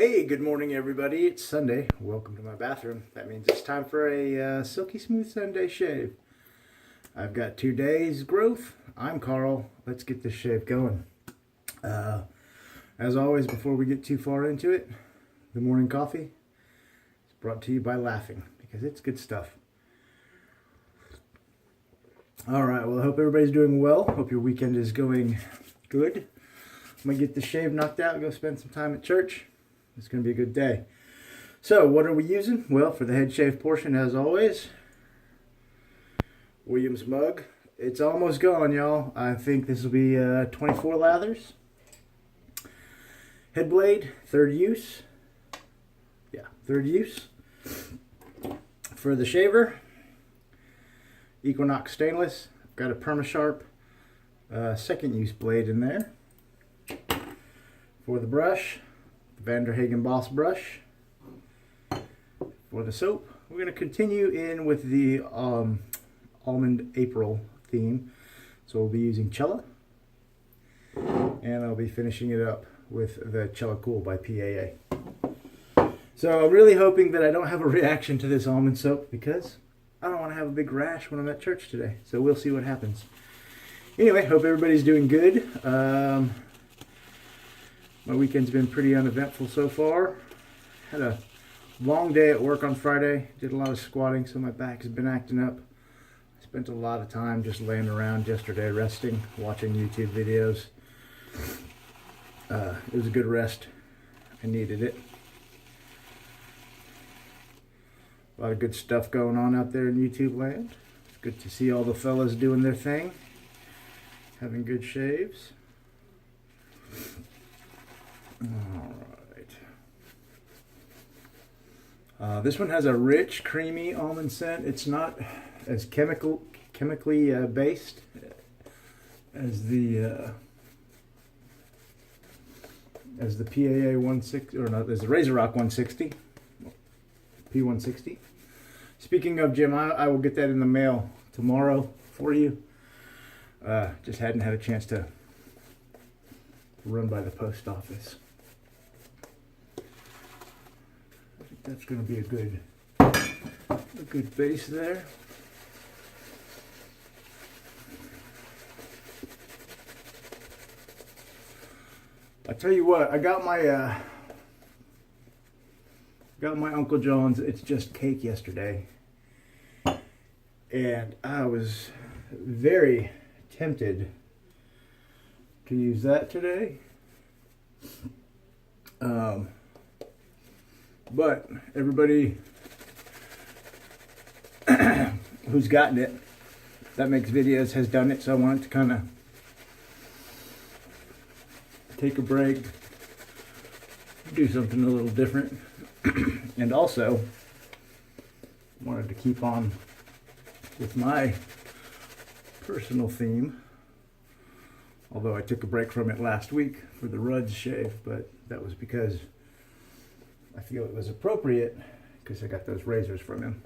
Hey, good morning everybody. It's Sunday. Welcome to my bathroom. That means it's time for a silky smooth Sunday shave. I've got 2 days growth. I'm Carl. Let's get this shave going. As always, before we get too far into it, the morning coffee is brought to you by laughing because it's good stuff. Alright, well I hope everybody's doing well. Hope your weekend is going good. I'm going to get the shave knocked out and go spend some time at church. It's going to be a good day. So, what are we using? Well, for the head shave portion, as always, Williams mug. It's almost gone, y'all. I think this will be 24 lathers. HeadBlade, third use. Yeah, third use. For the shaver, Equinox stainless. I've got a PermaSharp second use blade in there. For the brush, Vanderhagen Boss brush. For the soap, we're going to continue in with the Almond April theme. So we'll be using Chella. And I'll be finishing it up with the Cella Cool by PAA. So I'm really hoping that I don't have a reaction to this almond soap because I don't want to have a big rash when I'm at church today. So we'll see what happens. Anyway, hope everybody's doing good. My weekend's been pretty uneventful so far. Had a long day at work on Friday. Did a lot of squatting, so my back has been acting up. I spent a lot of time just laying around yesterday resting, watching YouTube videos. It was a good rest. I needed it. A lot of good stuff going on out there in YouTube land. It's good to see all the fellas doing their thing, having good shaves. Alright. This one has a rich, creamy almond scent. It's not as chemically based as the PAA 160, or not, as the Razor Rock 160, P160. Speaking of, Jim, I will get that in the mail tomorrow for you. Just hadn't had a chance to run by the post office. I think that's going to be a good base there. I tell you what, I got my Uncle John's It's Just Cake yesterday, and I was very tempted to use that today. But everybody who's gotten it, that makes videos, has done it, so I wanted to kind of take a break, do something a little different, and also wanted to keep on with my personal theme. Although I took a break from it last week for the Rudd's shave, but that was because I feel it was appropriate because I got those razors from him.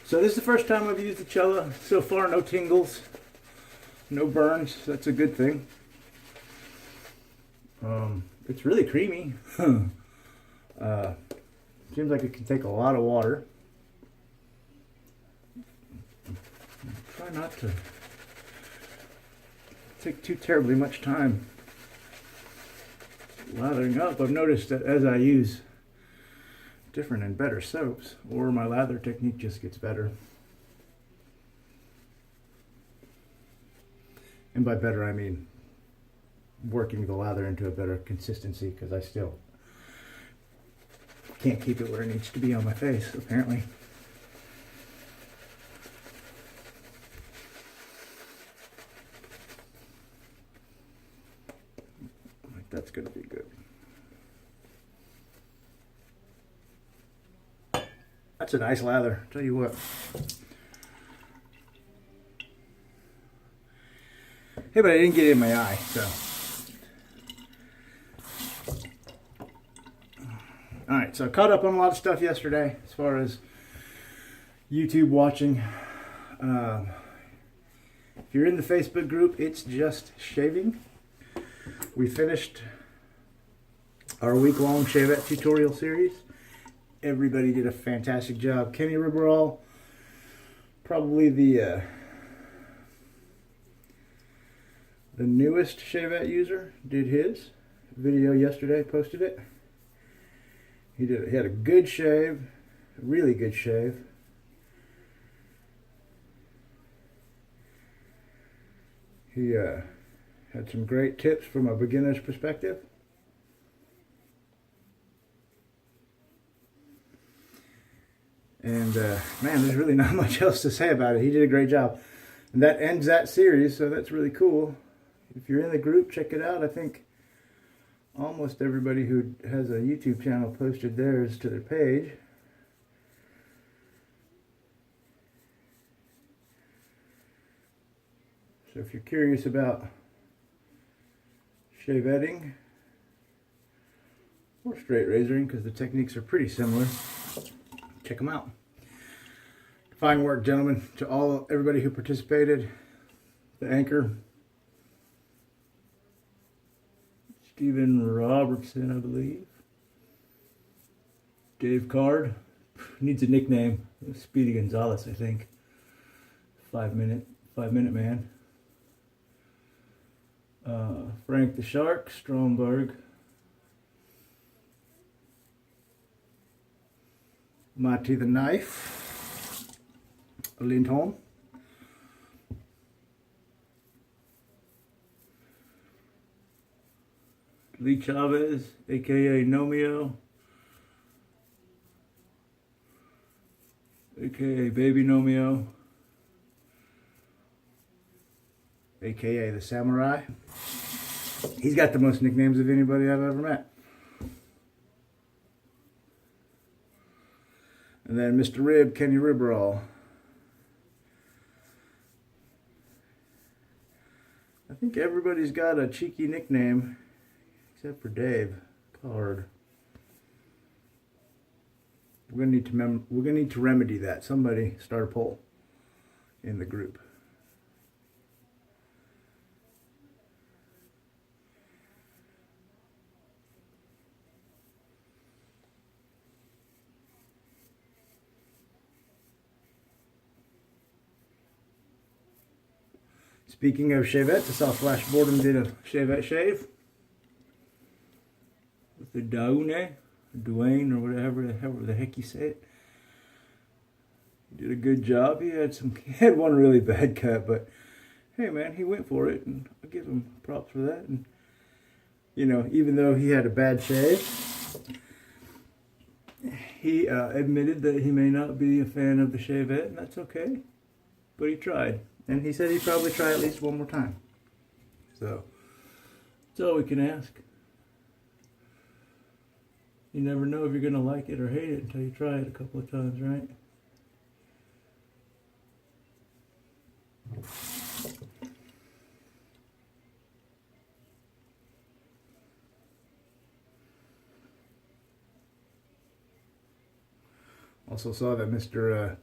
So this is the first time I've used the Chella. So far, no tingles, no burns. That's a good thing. It's really creamy. Seems like it can take a lot of water. Try not to take too terribly much time lathering up. I've noticed that as I use different and better soaps, or my lather technique just gets better. And by better, I mean working the lather into a better consistency, because I still can't keep it where it needs to be on my face, apparently. That's going to be good. That's a nice lather, tell you what. Hey, but I didn't get it in my eye, so. Alright, so I caught up on a lot of stuff yesterday as far as YouTube watching. If you're in the Facebook group, It's Just Shaving. We finished our week-long shavette tutorial series. Everybody did a fantastic job. Kenny Riberall, probably the newest shavette user, did his video yesterday, posted it. He had a good shave, a really good shave. He had some great tips from a beginner's perspective. And man, there's really not much else to say about it. He did a great job. And that ends that series, so that's really cool. If you're in the group, check it out. I think almost everybody who has a YouTube channel posted theirs to their page. So if you're curious about shavetting or straight razoring, because the techniques are pretty similar, check them out. Fine work, gentlemen, to everybody who participated. The anchor, Stephen Robertson, I believe. Dave Card needs a nickname. Speedy Gonzalez, I think. 5 minute man. Frank the Shark, Stromberg. Mati the Knife, Lindholm. Lee Chavez, aka Nomeo, aka Baby Nomeo, aka the Samurai. He's got the most nicknames of anybody I've ever met. And then Mr. Rib, Kenny Riberall. I think everybody's got a cheeky nickname, except for Dave Card. We're gonna need to remedy that. Somebody start a poll in the group. Speaking of shavettes, I saw Flash Boredom did a shavette shave with the Dwayne, or whatever the heck you say it. He did a good job. He had one really bad cut, but hey man, he went for it, and I give him props for that. And you know, even though he had a bad shave, he admitted that he may not be a fan of the shavette, and that's okay. But he tried. And he said he'd probably try at least one more time. So, that's all we can ask. You never know if you're going to like it or hate it until you try it a couple of times, right? Also saw that Mr.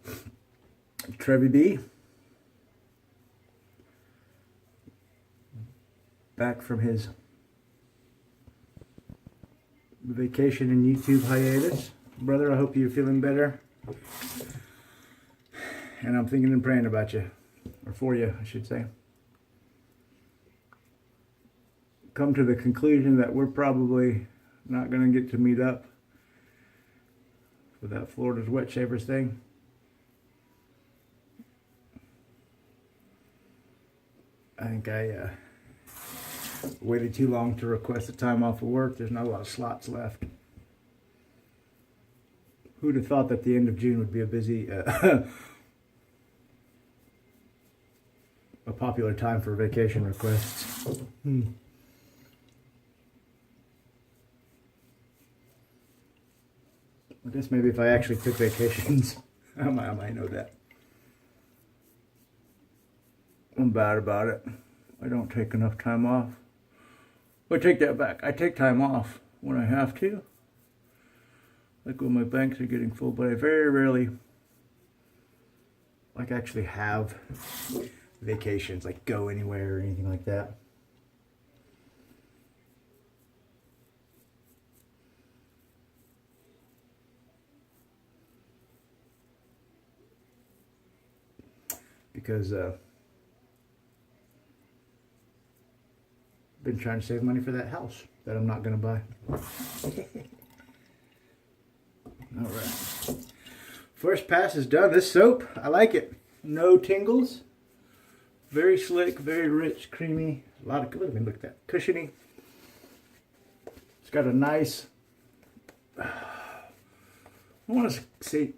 Trevi B, back from his vacation and YouTube hiatus. Brother, I hope you're feeling better. And I'm thinking and praying about you. Or for you, I should say. Come to the conclusion that we're probably not going to get to meet up for that Florida's Wet Shavers thing. I think I waited too long to request a time off of work. There's not a lot of slots left. Who'd have thought that the end of June would be a busy, a popular time for vacation requests. I guess maybe if I actually took vacations, I might know that. I'm bad about it. I don't take enough time off. I take that back. I take time off when I have to. Like when my banks are getting full, but I very rarely actually have vacations, like go anywhere or anything like that. Because been trying to save money for that house that I'm not going to buy. All right. First pass is done. This soap, I like it. No tingles. Very slick, very rich, creamy. A lot of, look at that, cushiony. It's got a nice, I want to say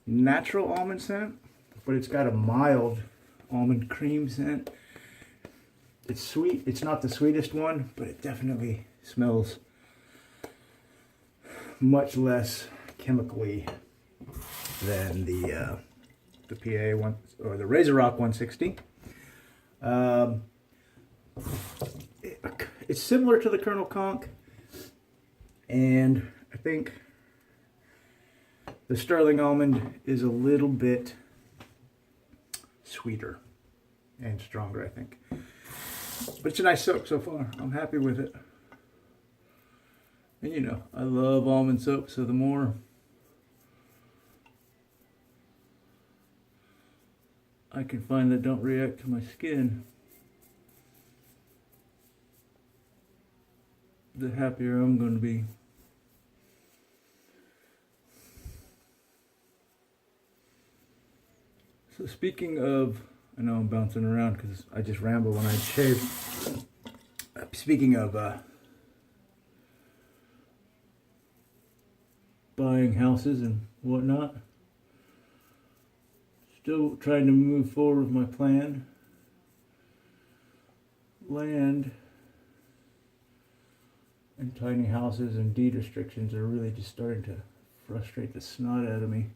natural almond scent, but it's got a mild almond cream scent. It's sweet. It's not the sweetest one, but it definitely smells much less chemically than the PA one or the Razor Rock 160. It's similar to the Colonel Conch, and I think the Sterling Almond is a little bit sweeter and stronger, I think. But it's a nice soap so far. I'm happy with it. And you know, I love almond soap, so the more I can find that don't react to my skin, the happier I'm going to be. So speaking of, I know I'm bouncing around because I just ramble when I shave. Speaking of buying houses and whatnot, still trying to move forward with my plan. Land and tiny houses and deed restrictions are really just starting to frustrate the snot out of me.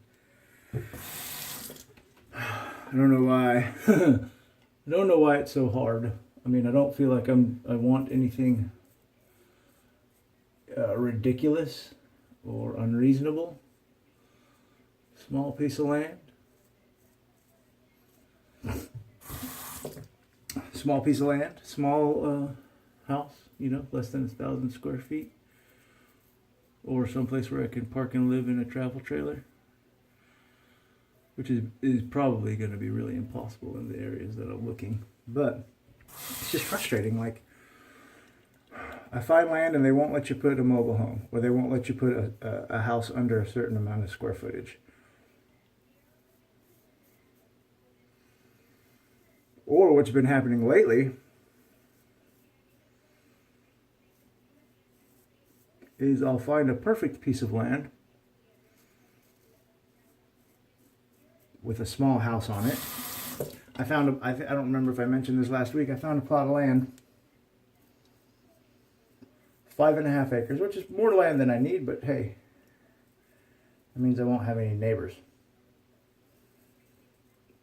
I don't know why. I don't know why it's so hard. I mean, I don't feel like I want anything ridiculous or unreasonable. Small piece of land. Small piece of land. Small house, you know, less than 1,000 square feet. Or someplace where I can park and live in a travel trailer. Which is probably going to be really impossible in the areas that I'm looking. But it's just frustrating. Like, I find land and they won't let you put a mobile home, or they won't let you put a house under a certain amount of square footage. Or what's been happening lately is I'll find a perfect piece of land with a small house on it. I found I don't remember if I mentioned this last week. I found a plot of land, 5.5 acres, which is more land than I need, but hey, that means I won't have any neighbors.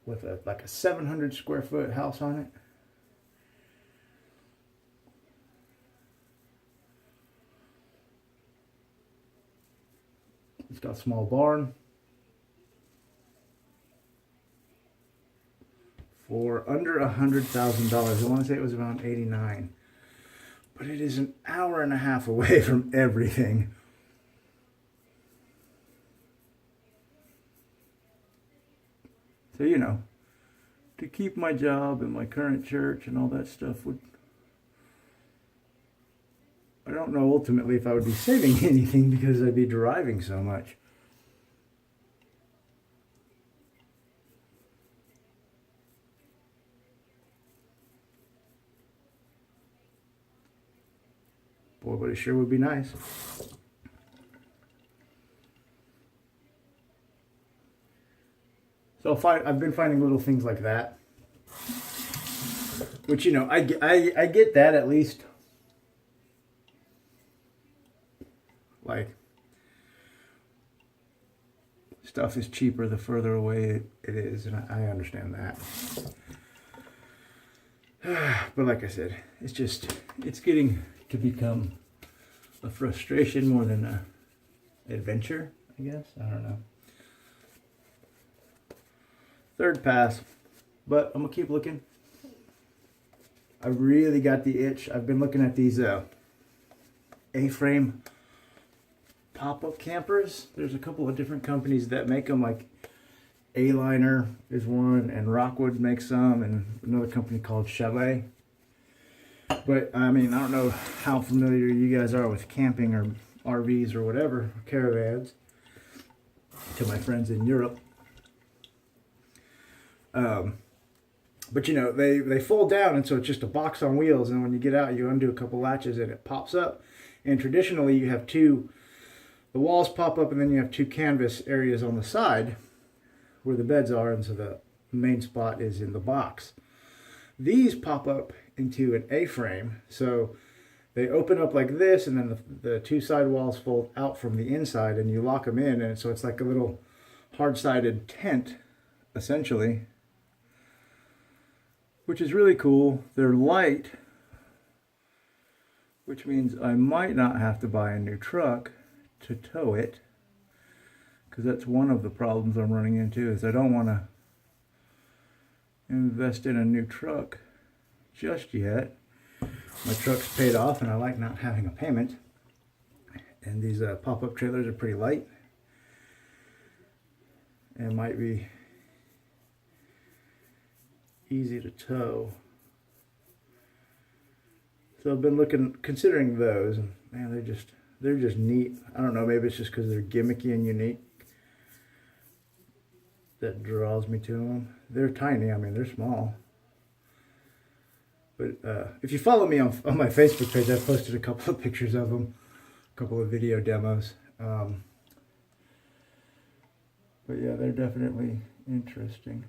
With like a 700 square foot house on it. It's got a small barn. For under $100,000. I want to say it was around 89. But it is an hour and a half away from everything. So, you know, to keep my job and my current church and all that stuff would, I don't know ultimately if I would be saving anything because I'd be driving so much. Boy, but it sure would be nice. So I've been finding little things like that, which, you know, I get that at least. Like, stuff is cheaper the further away it is, and I understand that. But like I said, it's getting to become a frustration more than a adventure, I guess. I don't know. Third pass, but I'm gonna keep looking. I really got the itch. I've been looking at these A-frame pop-up campers. There's a couple of different companies that make them, like A-Liner is one, and Rockwood makes some, and another company called Chella. But I mean, I don't know how familiar you guys are with camping or RVs or whatever, caravans, to my friends in Europe. But you know, they fold down, and so it's just a box on wheels, and when you get out, you undo a couple latches and it pops up. And traditionally you have the walls pop up, and then you have two canvas areas on the side where the beds are, and so the main spot is in the box. These pop up into an A-frame, so they open up like this, and then the two side walls fold out from the inside, and you lock them in, and so it's like a little hard-sided tent, essentially, which is really cool. They're light, which means I might not have to buy a new truck to tow it, because that's one of the problems I'm running into, is I don't want to invest in a new truck just yet. My truck's paid off, and I like not having a payment. And these pop-up trailers are pretty light and might be easy to tow. So I've been considering those, and man, they're just neat. I don't know, maybe it's just because they're gimmicky and unique that draws me to them. They're tiny, I mean, they're small. But if you follow me on my Facebook page, I've posted a couple of pictures of them, a couple of video demos. But yeah, they're definitely interesting.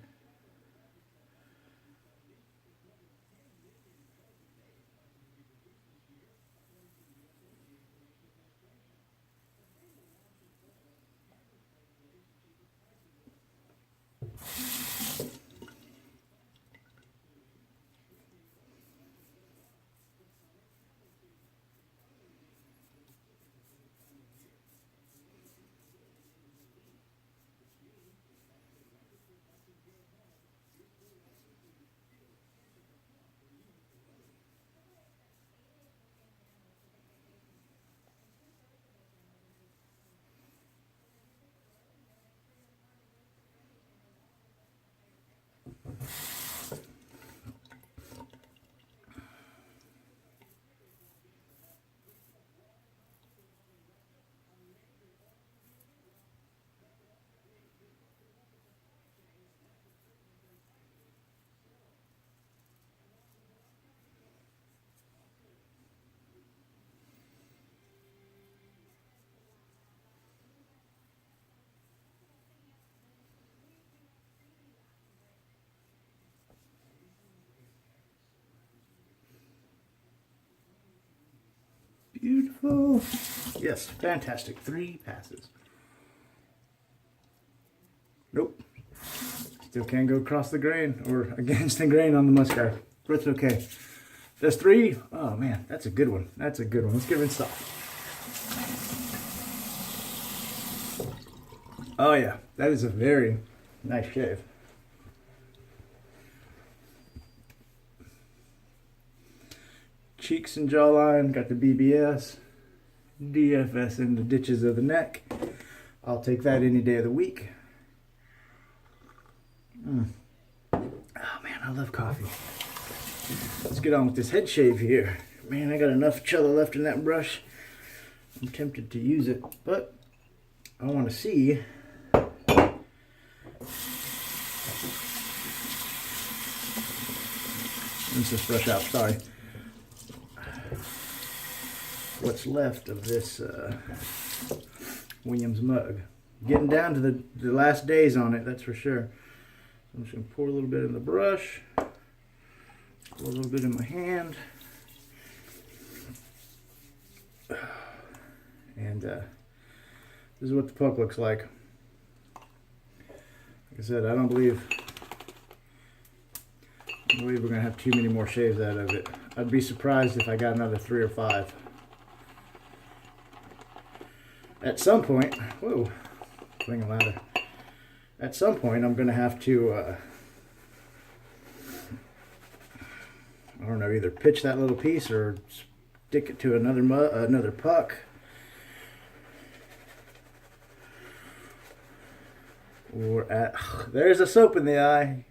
Beautiful. Yes, fantastic. 3 passes. Nope. Still can't go across the grain or against the grain on the Muscar, but it's okay. That's 3. Oh man, that's a good one. That's a good one. Let's get rinsed off. Oh yeah, that is a very nice shave. Cheeks and jawline, got the BBS, DFS in the ditches of the neck. I'll take that any day of the week. Oh man, I love coffee. Let's get on with this head shave here. Man, I got enough Chella left in that brush. I'm tempted to use it, but I want to see rinse this brush out, sorry. What's left of this Williams mug. Getting down to the last days on it, that's for sure. I'm just going to pour a little bit in the brush, pour a little bit in my hand, and this is what the puck looks like. Like I said, I don't believe we're going to have too many more shaves out of it. I'd be surprised if I got another 3 or 5. At some point, whoa, swinging louder. At some point, I'm going to have to, I don't know, either pitch that little piece or stick it to another puck. Or there's a soap in the eye. I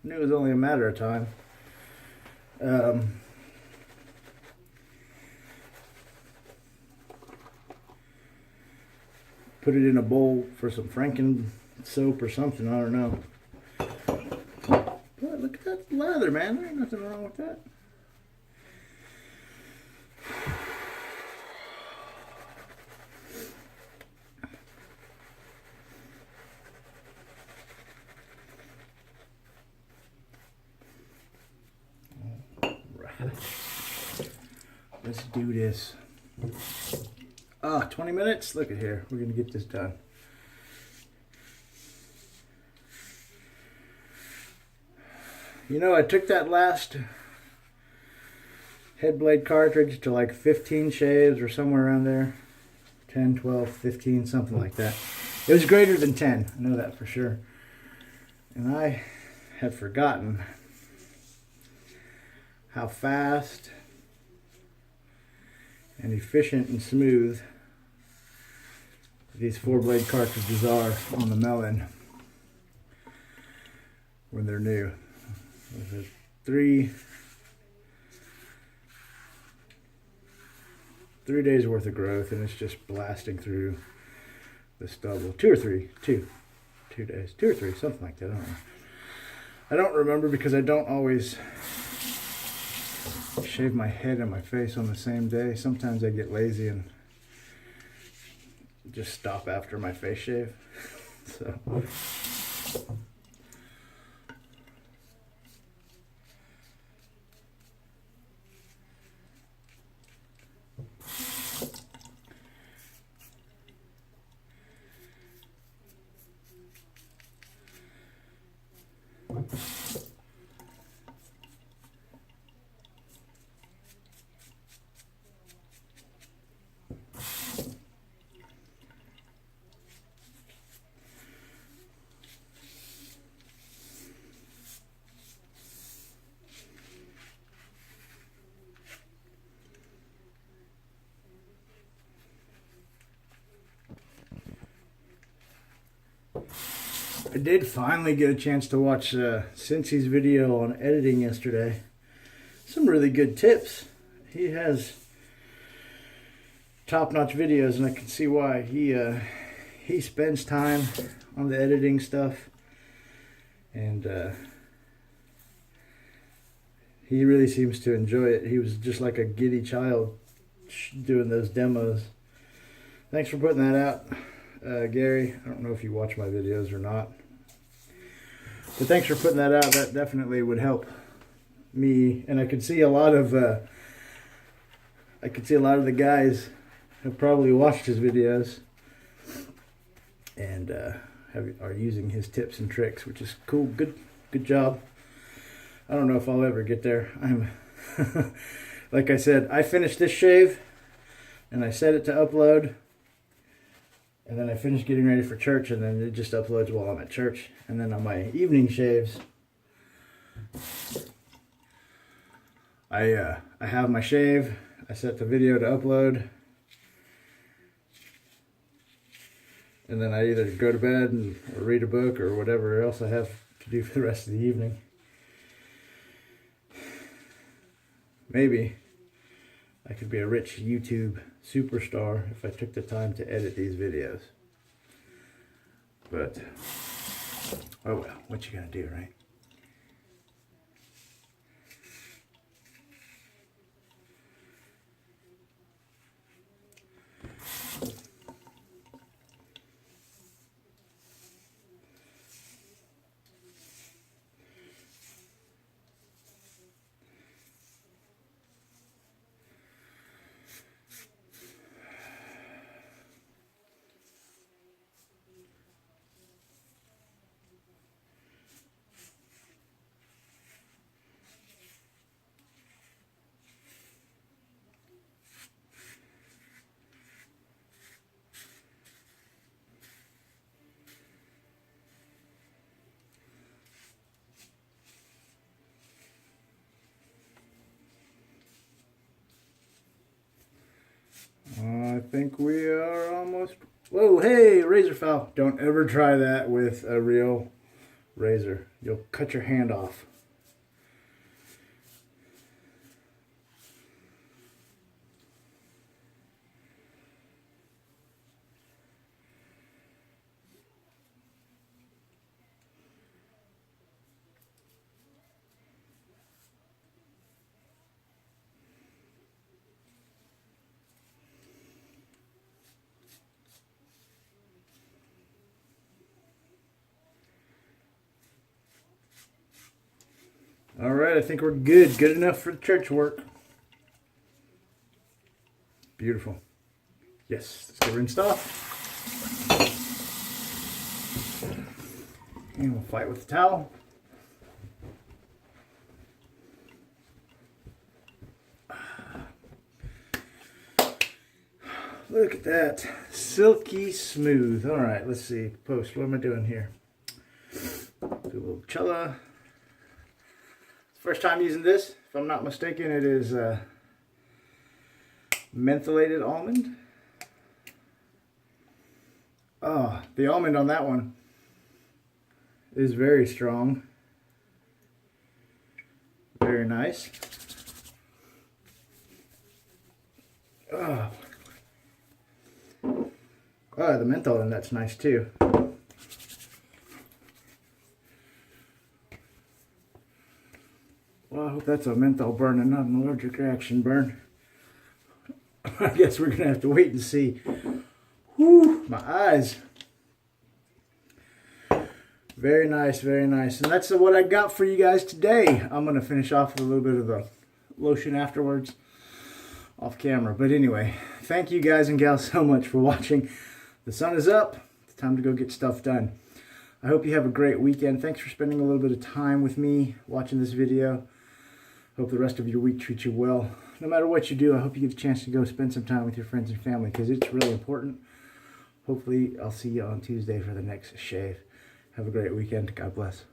knew it was only a matter of time. Put it in a bowl for some Franken soap or something. I don't know. Boy, look at that lather, man. There ain't nothing wrong with that. All right. Let's do this. 20 minutes? Look at here. We're going to get this done. You know, I took that last HeadBlade cartridge to like 15 shaves or somewhere around there. 10, 12, 15, something like that. It was greater than 10. I know that for sure. And I had forgotten how fast and efficient and smooth these 4-blade cartridges are on the melon when they're new. There's 3 days worth of growth, and it's just blasting through the stubble. 2 or 3, 2 days, 2 or 3, something like that. I don't know. I don't remember because I don't always shave my head and my face on the same day. Sometimes I get lazy and just stop after my face shave. So I did finally get a chance to watch Cincy's video on editing yesterday. Some really good tips. He has top-notch videos, and I can see why. He spends time on the editing stuff, and he really seems to enjoy it. He was just like a giddy child doing those demos. Thanks for putting that out, Gary. I don't know if you watch my videos or not, but thanks for putting that out. That definitely would help me, and I could see a lot of the guys have probably watched his videos and are using his tips and tricks, which is cool. Good job. I don't know if I'll ever get there. I'm like I said, I finished this shave and I set it to upload, and then I finished getting ready for church, and then it just uploads while I'm at church. And then on my evening shaves, I have my shave, I set the video to upload, and then I either go to bed or read a book or whatever else I have to do for the rest of the evening. Maybe I could be a rich YouTube superstar if I took the time to edit these videos. But, oh well, what you gonna do, right? think we are almost... Whoa, hey, razor foul. Don't ever try that with a real razor. You'll cut your hand off. All right, I think we're good. Good enough for the church work. Beautiful. Yes, let's get rinsed off. And we'll fight with the towel. Look at that. Silky smooth. All right, let's see. Post, what am I doing here? Do a little Chella. First time using this, if I'm not mistaken. It is mentholated almond. Oh, the almond on that one is very strong. Very nice. Oh, the menthol in that's nice too. Well, I hope that's a menthol burn and not an allergic reaction burn. I guess we're going to have to wait and see. Whew, my eyes. Very nice, very nice. And that's what I got for you guys today. I'm going to finish off with a little bit of the lotion afterwards off camera. But anyway, thank you guys and gals so much for watching. The sun is up. It's time to go get stuff done. I hope you have a great weekend. Thanks for spending a little bit of time with me watching this video. Hope the rest of your week treats you well. No matter what you do, I hope you get a chance to go spend some time with your friends and family because it's really important. Hopefully, I'll see you on Tuesday for the next shave. Have a great weekend. God bless.